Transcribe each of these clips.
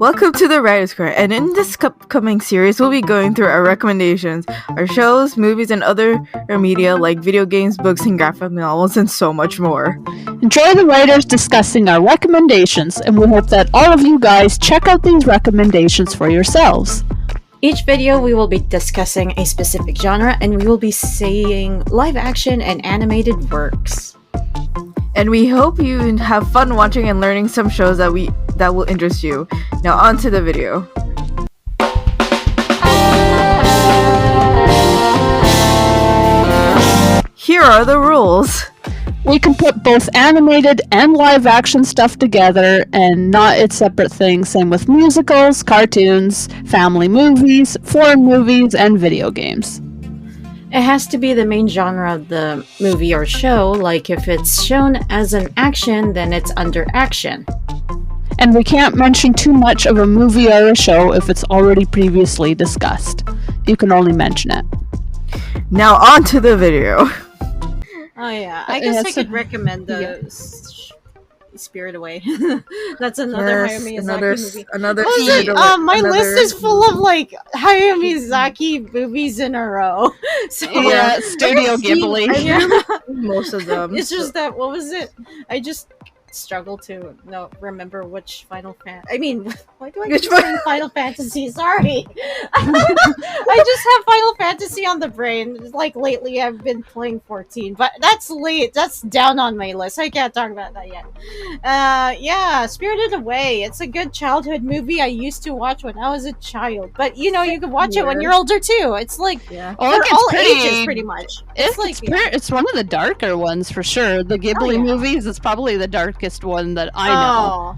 Welcome to the Writer's Corner, and in this upcoming series, we'll be going through our recommendations, our shows, movies, and other media like video games, books, and graphic novels, and so much more. Enjoy the writers discussing our recommendations, and we hope that all of you guys check out these recommendations for yourselves. Each video we will be discussing a specific genre, and we will be saying live action and animated works. And we hope you have fun watching and learning some shows that will interest you. Now on to the video. Here are the rules. We can put both animated and live action stuff together and not its separate things. Same with musicals, cartoons, family movies, foreign movies, and video games. It has to be the main genre of the movie or show, like if it's shown as an action, then it's under action. And we can't mention too much of a movie or a show if it's already previously discussed. You can only mention it. Now on to the video. Oh yeah, I guess I could recommend the Spirit Away. That's another Hayao Miyazaki movie. My list is full of like Hayao Miyazaki movies in a row. So yeah, Studio Ghibli. Most of them. It's just that what was it? I just struggle to remember which Final Fantasy. I mean, why do I keep saying Final Fantasy? Sorry, I just have Final Fantasy on the brain. Like lately, I've been playing 14, but that's late. That's down on my list. I can't talk about that yet. Yeah, Spirited Away. It's a good childhood movie I used to watch when I was a child. But you can watch it when you're older too. It's like for all ages, pretty much. It's one of the darker ones for sure. The Ghibli movies. It's probably the darkest one that I know.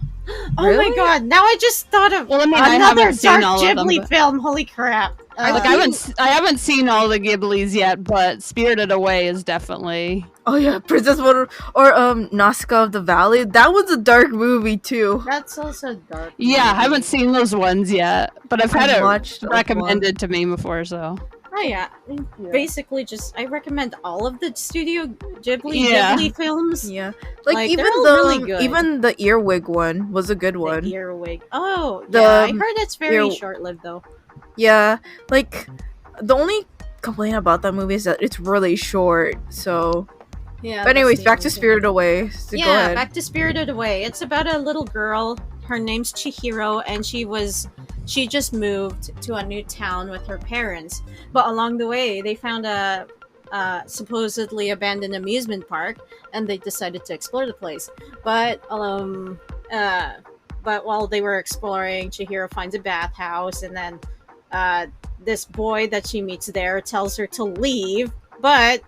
Oh my god! Now I just thought of another dark Ghibli film. Holy crap! I haven't seen all the Ghiblis yet, but Spirited Away is definitely. Oh yeah, Princess Mononoke or Nazca of the Valley. That was a dark movie too. That's also dark. Yeah, I haven't seen those ones yet, but I've had it recommended to me before, so. Oh yeah, basically I recommend all of the Studio Ghibli films. Yeah, like even the Earwig one was a good one. The Earwig. Oh, I heard it's very short-lived though. Yeah, like the only complaint about that movie is that it's really short. So yeah. But anyways, back to Spirited Away. So go ahead. Back to Spirited Away. It's about a little girl. Her name's Chihiro, and she just moved to a new town with her parents. But along the way, they found a supposedly abandoned amusement park, and they decided to explore the place. But while they were exploring, Chihiro finds a bathhouse, and then this boy that she meets there tells her to leave. But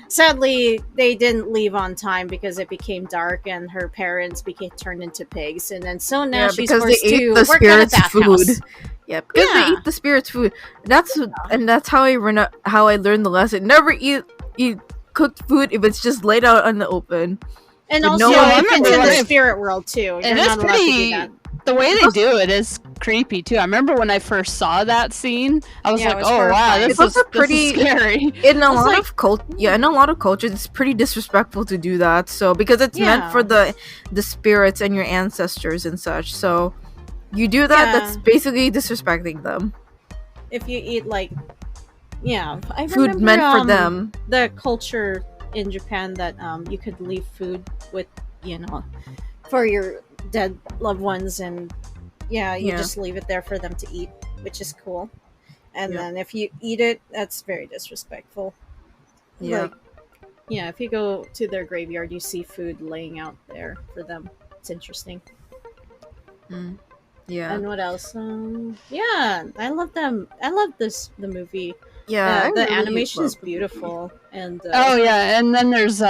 sadly, they didn't leave on time because it became dark and her parents became turned into pigs. And then so now she's forced to work at a bathhouse. Food. Yeah, because they eat the spirits' food. That's how I learned the lesson. Never eat cooked food if it's just laid out in the open. And also, if it's in the spirit world too, you're not allowed to do that. The way they do it is creepy too. I remember when I first saw that scene, I was like, "Oh wow, this is scary." In a lot of cultures, it's pretty disrespectful to do that. So because it's meant for the spirits and your ancestors and such. So you do that, that's basically disrespecting them. If you eat I food remember, meant for them. The culture in Japan that you could leave food with for your dead loved ones, and just leave it there for them to eat, which is cool. And then if you eat it, that's very disrespectful. If you go to their graveyard, you see food laying out there for them. It's interesting. Yeah. And what else? I love them. I love the movie. Yeah, the animation is beautiful. And and then there's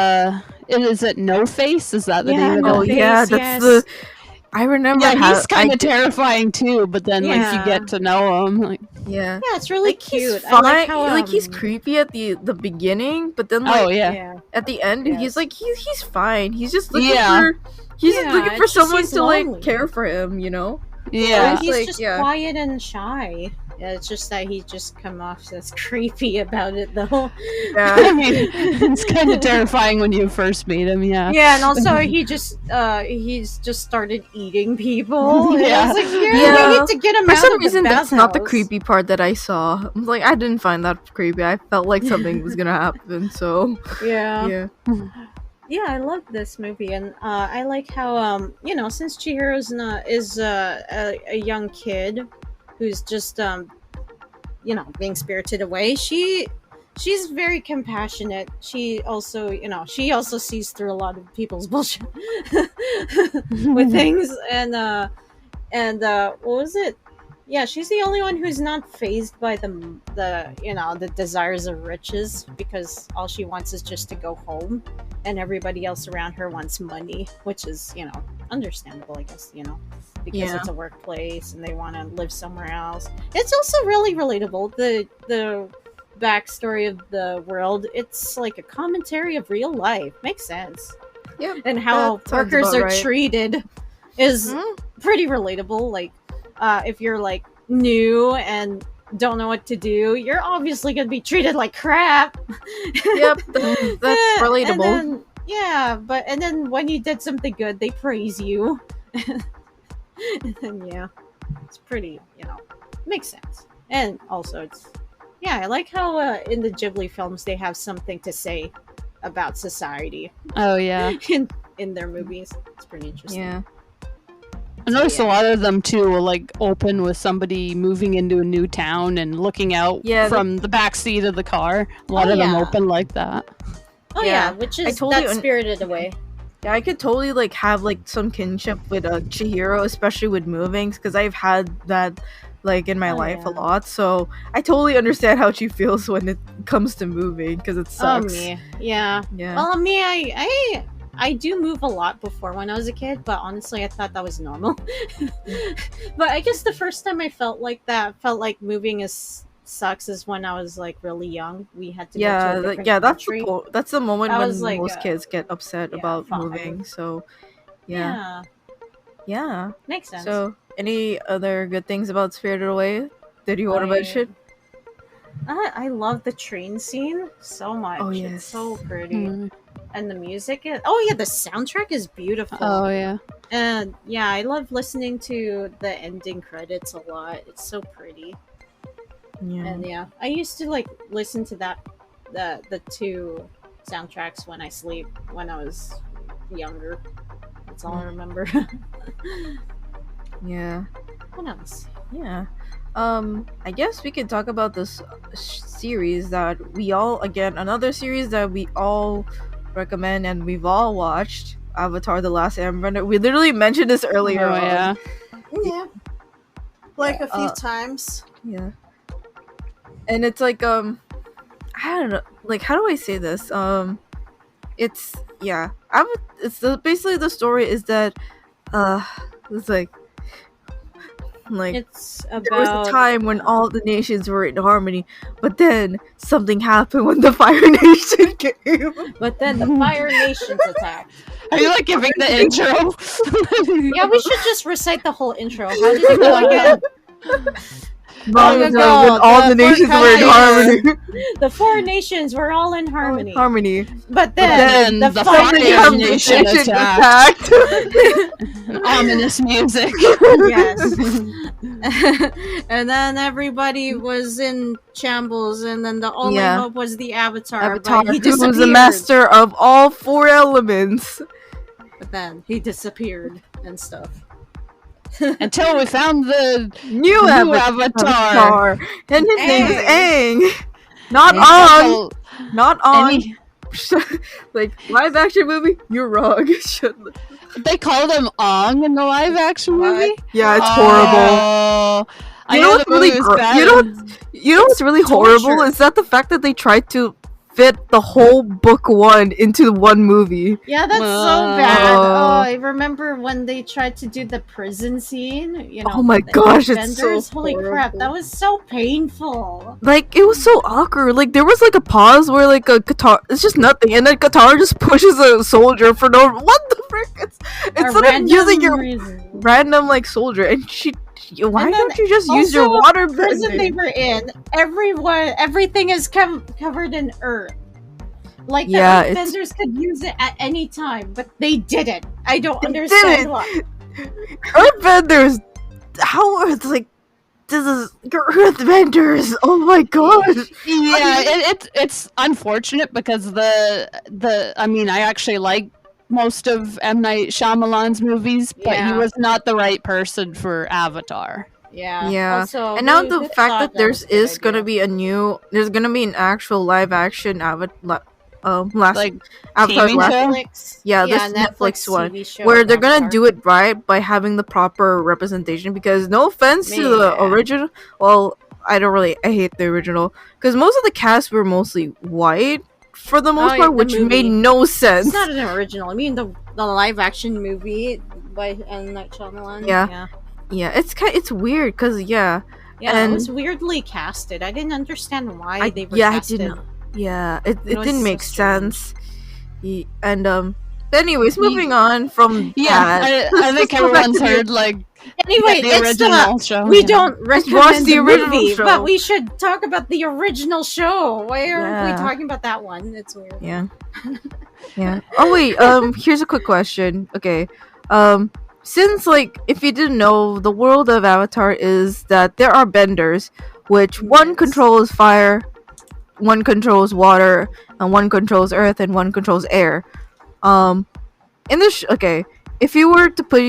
is it No Face? Is that the name of it? Oh yeah, that's I remember. Yeah, he's kind of terrifying too. But then you get to know him. It's really cute. He's fine. I like how he's creepy at the beginning, but then at the end he's fine. He's just looking for someone to care for him. Yeah, he's just quiet and shy. Yeah, it's just that he just come off as creepy about it, though. Yeah. I mean, it's kind of terrifying when you first meet him. Yeah. Yeah, and also he's just started eating people. Yeah. Yeah, I was like, Yeah. you need to get him For out some of reason, the that's not the bathhouse. creepy part that I saw. Like, I didn't find that creepy. I felt like something was gonna happen. So Yeah. yeah. Yeah, I love this movie, and I like how since Chihiro's is a young kid who's just being spirited away, she's very compassionate. She also sees through a lot of people's bullshit with things, and what was it? Yeah, she's the only one who's not phased by the desires of riches, because all she wants is just to go home, and everybody else around her wants money, which is understandable, I guess, because Yeah. it's a workplace and they want to live somewhere else. It's also really relatable. The backstory of the world, it's like a commentary of real life. Makes sense. Yep. And how that sounds workers about are right. treated is Mhm. pretty relatable. Like, if you're like new and don't know what to do, you're obviously gonna be treated like crap. Yep, that's relatable. And then when you did something good, they praise you. And then it's pretty, makes sense. And also I like how in the Ghibli films they have something to say about society Oh yeah. in their movies. It's pretty interesting. Yeah. I noticed a lot of them too will like open with somebody moving into a new town and looking out from the back seat of the car. A lot of them open like that. Oh yeah, which is that Spirited Away. Yeah, I could totally like have like some kinship with Chihiro, especially with moving, because I've had that like in my life a lot. So I totally understand how she feels when it comes to moving, because it sucks. Yeah. Yeah. Well, me, I do move a lot before when I was a kid, but honestly, I thought that was normal. But I guess the first time I felt like moving sucks is when I was like really young. We had to go to a different country. That's the moment I when was, like, most kids get upset about moving. So yeah. Makes sense. So any other good things about Spirited Away that you want to mention? I love the train scene so much. Oh, yes. It's so pretty. And the music the soundtrack is beautiful. Oh yeah. And I love listening to the ending credits a lot. It's so pretty. Yeah. And I used to like listen to the two soundtracks when I sleep when I was younger. That's all I remember. Yeah. What else? Yeah. I guess we could talk about this series that another series that we all recommend and we've all watched, Avatar: The Last Airbender. We literally mentioned this earlier. Yeah. Like a few times. Yeah. And it's like I don't know, like, how do I say this? It's basically the story is that it's like it's about... there was a time when all the nations were in harmony, but then something happened when the Fire Nation came. But then the Fire Nations attacked. Are you like giving the intro? Yeah, we should just recite the whole intro. How did it go again? Long ago, when all the nations were in harmony. The four nations were all in harmony. But then the Fire Nation attacked. Ominous music. Yes. And then everybody was in shambles, and then the only hope was the Avatar, but he disappeared. Who was the master of all four elements. But then he disappeared and stuff. Until we found the new Avatar. And his name is Aang. Not Ong. Not Ong. Like, live action movie? You're wrong. They called him Ong in the live action movie? Yeah, it's horrible. You know what's really you know what's really horrible is that the fact that they tried to fit the whole book one into one movie. Yeah, that's so bad. Oh, I remember when they tried to do the prison scene. Oh my gosh, it's so holy crap, that was so painful. Like, it was so awkward. Like, there was like a pause where like a guitar, it's just nothing, and then Qatar just pushes a soldier for no. What the frick? It's instead of using your random like soldier, and she Why don't you just use your water bending? The prison they were in, everything is covered in earth. Like the earthbenders could use it at any time, but they didn't. I don't understand why. Earthbenders, how are like? This is your earthbenders. Oh my gosh. Yeah, it's unfortunate because I mean, I actually like most of M. Night Shyamalan's movies, but he was not the right person for Avatar. Yeah. Also, and now the fact that there's gonna be an actual live action Avatar Netflix. Yeah, this Netflix one where they're gonna do it right by having the proper representation. Because no offense to the original, well, I hate the original because most of the cast were mostly white for the most part, which made no sense. It's not an original. I mean the live action movie by M. Night Shyamalan. Yeah, it's weird because and it was weirdly casted. I didn't understand why they were casted. It didn't make sense. And anyways, moving on from that. I think everyone's heard like anyway, the original show. We don't recommend the original show, but we should talk about the original show. Why are we talking about that one? It's weird. Yeah. Oh wait, here's a quick question. Okay. Since like if you didn't know, the world of Avatar is that there are benders, which one controls fire, one controls water, and one controls earth, and one controls air. In this if you were to put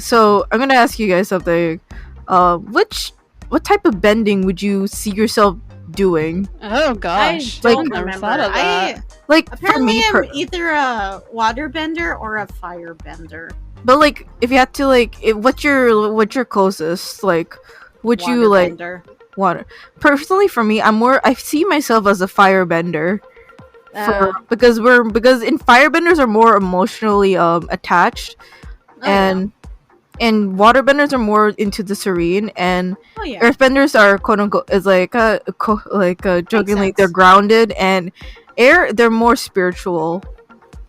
so I'm gonna ask you guys something. What type of bending would you see yourself doing? Oh gosh, I don't remember. Apparently I'm either a water bender or a fire bender. But like, if you had to what's your closest? Like, would water you like bender. Water? Personally, for me, I see myself as a firebender. Because in firebenders are more emotionally attached, and waterbenders are more into the serene, and earthbenders are quote unquote is jokingly they're grounded, and air they're more spiritual.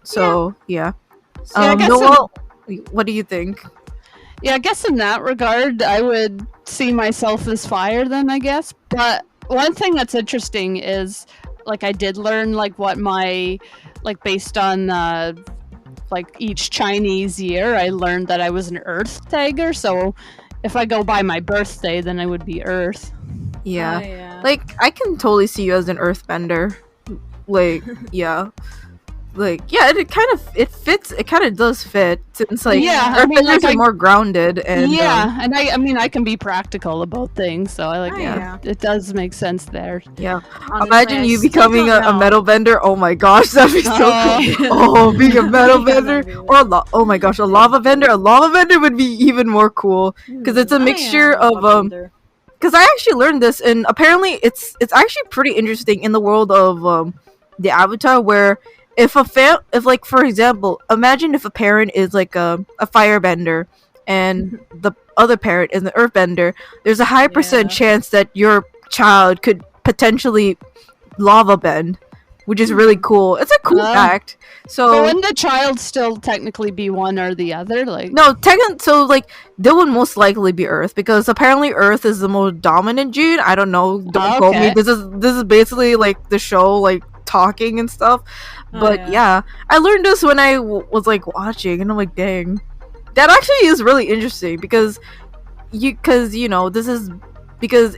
So Noel, what do you think? Yeah, I guess in that regard, I would see myself as fire then, I guess. But one thing that's interesting is, like, I did learn, like, what my, like, based on, like, each Chinese year, I learned that I was an Earth tagger. So if I go by my birthday, then I would be Earth. Yeah. Like, I can totally see you as an Earthbender. Like, it fits. It kind of does fit since Earthbenders are more grounded and and I mean I can be practical about things, so I like it does make sense there. Yeah, honestly, imagine you becoming a metal bender. Oh my gosh, that'd be so cool. Oh, being a metal bender or oh my gosh, a lava bender. A lava bender would be even more cool because it's a mixture of Because I actually learned this, and apparently it's actually pretty interesting in the world of the Avatar, where if for example, imagine if a parent is like a firebender and the other parent is an earthbender, there's a high percent chance that your child could potentially lava bend, which is really cool. It's a cool fact. So wouldn't the child still technically be one or the other? Like no, so like they would most likely be Earth because apparently Earth is the most dominant gene. I don't know. Don't quote me. This is basically like the show like talking and stuff. But I learned this when I was like watching, and I'm like, dang, that actually is really interesting because this is because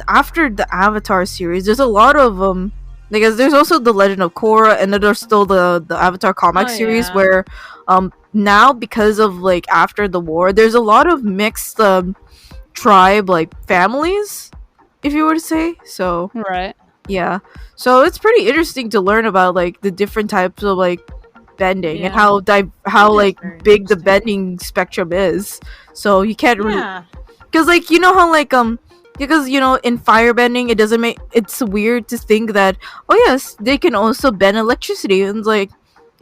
after the Avatar series, there's a lot of because there's also the Legend of Korra, and then there's still the Avatar comic series where now because of like after the war, there's a lot of mixed tribe like families, if you were to say so. Right. Yeah. So it's pretty interesting to learn about like the different types of like bending and how like big the bending spectrum is. So you can't really because like you know how like because in firebending it's weird to think that yes they can also bend electricity, and it's like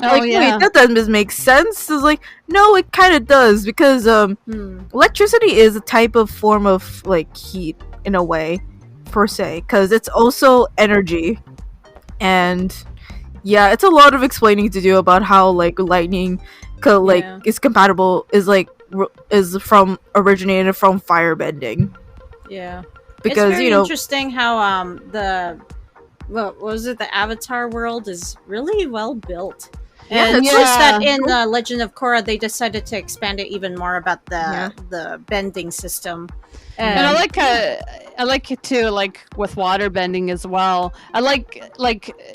wait, that doesn't make sense. It's like no, it kind of does because electricity is a type of form of like heat in a way per se, because it's also energy, and it's a lot of explaining to do about how like lightning is compatible, is from originated from firebending. Yeah, because it's very interesting how what was it? The Avatar world is really well built. And it's just that in Legend of Korra, they decided to expand it even more about the bending system. And I like it too, like with water bending as well. I like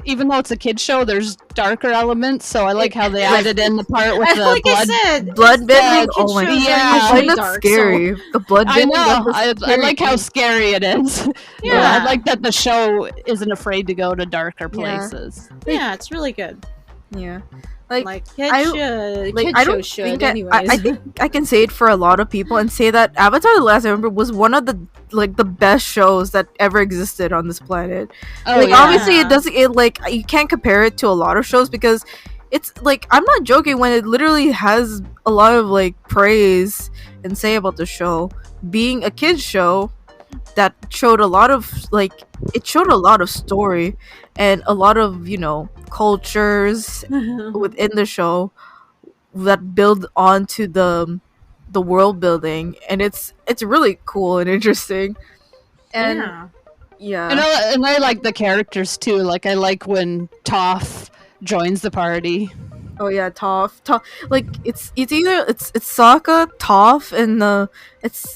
even though it's a kid show, there's darker elements. So I like how they added in the part with the blood bending. Oh my god, that's scary. The blood bending. I like how scary it is. Yeah, I like that the show isn't afraid to go to darker places. Yeah, it's really good. Yeah. I think I can say it for a lot of people and say that Avatar: The Last Airbender was one of the best shows that ever existed on this planet. Obviously you can't compare it to a lot of shows because it's I'm not joking when it literally has a lot of praise and say about the show being a kids show that showed a lot of story and a lot of cultures within the show that build onto the world building, and it's really cool and interesting. And and I like the characters too. Like I like when Toph joins the party. Oh yeah, Toph. It's Sokka, Toph,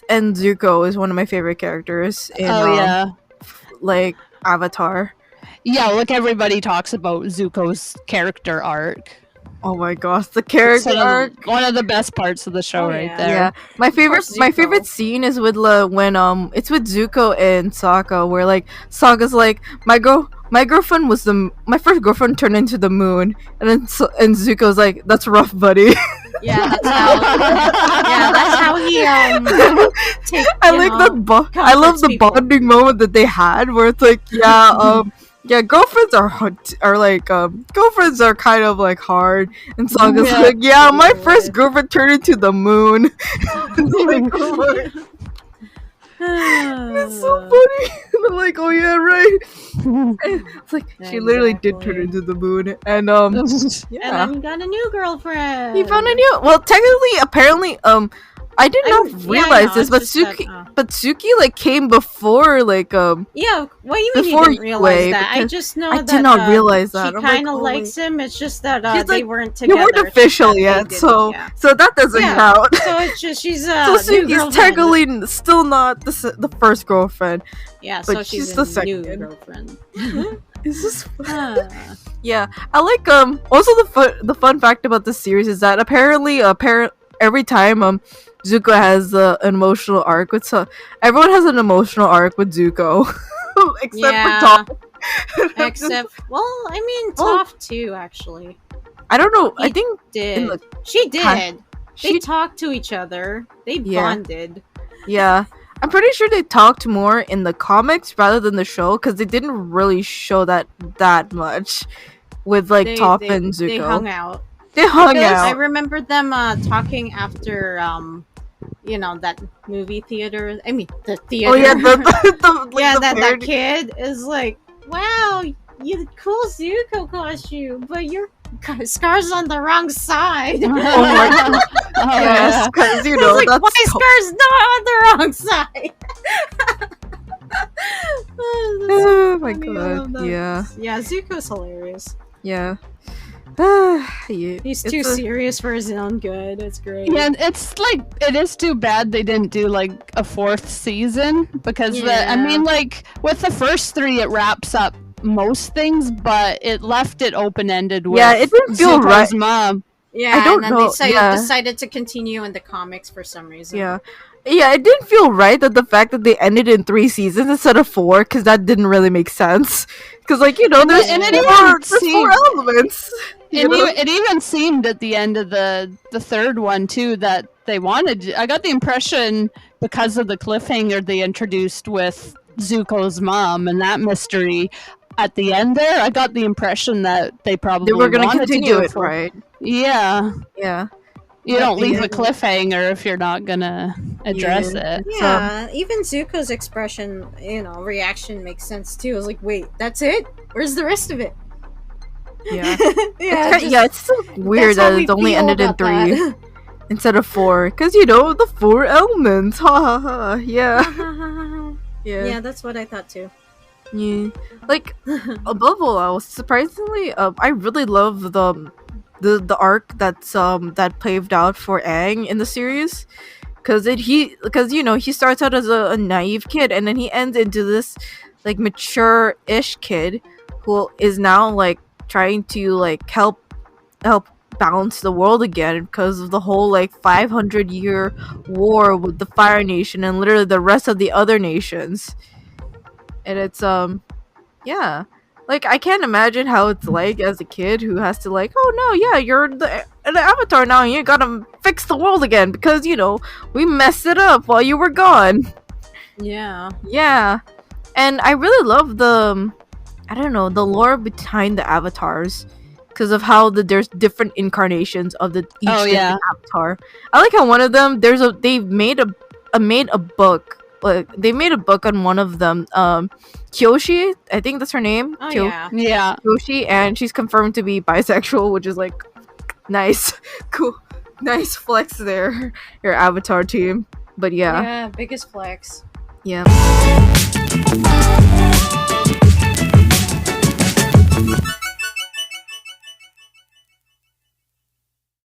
and Zuko is one of my favorite characters in Avatar. Yeah, everybody talks about Zuko's character arc. Oh my gosh, the character arc! One of the best parts of the show, right there. Yeah, my favorite scene is with when it's with Zuko and Sokka, where Sokka's my girlfriend was my first girlfriend turned into the moon, and then Zuko's like, that's rough, buddy. Yeah, that's how he I love the bonding moment that they had, where it's girlfriends girlfriends are kind of hard, and Sokka's my first girlfriend turned into the moon. It's so funny. And I'm like, oh yeah, right. It's she literally did turn into the moon, and and then he got a new girlfriend. He found a new. Well, technically, apparently, I did not realize this, but Suki came before Yeah, what do you mean you didn't realize that? I just know that I did not realize that. She kind of likes him. It's just that they weren't They together. weren't official yet, so that doesn't count. So it's just she's so Suki's technically still not the first girlfriend. Yeah, but so she's the a second new girlfriend. Is this Yeah, I like also the fun fact about this series is that apparently every time Zuko has an emotional arc with everyone has an emotional arc with Zuko except for Toph. Toph too, actually. I don't know. I think she did. They talked to each other. They bonded. Yeah. I'm pretty sure they talked more in the comics rather than the show because they didn't really show that much with Toph and Zuko. They hung out. I remember them talking after that movie theater. I mean the theater. Oh yeah, that kid is like, wow, you cool Zuko costume, but your Scar's on the wrong side. Oh my god. Yes, because that's why Scar's not on the wrong side. Oh my god. Yeah, Zuko's hilarious. Yeah. He's too serious for his own good. It's great. Yeah, it is too bad they didn't do a fourth season because with the first 3 it wraps up most things, but it left it open-ended with it didn't feel Zuko's mom. Yeah, I don't know. They decided to continue in the comics for some reason. Yeah, it didn't feel right that the fact that they ended in 3 seasons instead of 4, because that didn't really make sense. Because there's 4 elements. It even seemed at the end of the third one too that they wanted. I got the impression because of the cliffhanger they introduced with Zuko's mom and that mystery at the end there. I got the impression that they probably were going to continue it, right? Yeah. Yeah. You don't leave a cliffhanger if you're not gonna address it. Yeah, even Zuko's expression, reaction makes sense too. I was like, wait, that's it? Where's the rest of it? Yeah. Yeah, It's so weird that it's only ended in 3 instead of 4. Because, the 4 elements. Ha ha ha. Yeah. Yeah, that's what I thought too. Yeah. Like, above all else, surprisingly, I really love the arc that paved out for Aang in the series. Because he starts out as a naive kid, and then he ends into this like mature-ish kid who is now like trying to like help balance the world again because of the whole like 500-year war with the Fire Nation and literally the rest of the other nations. And it's yeah, like I can't imagine how it's like as a kid who has to like, oh no, yeah, you're the avatar now, and you gotta fix the world again because we messed it up while you were gone. Yeah, and I really love the the lore behind the avatars because of how there's different incarnations of each different avatar. I like how one of them they made a book. Like they made a book on one of them. Kyoshi, I think that's her name. Yeah. Kyoshi, and she's confirmed to be bisexual, which is like nice, cool, nice flex there. Your avatar team, but yeah, biggest flex. Yeah.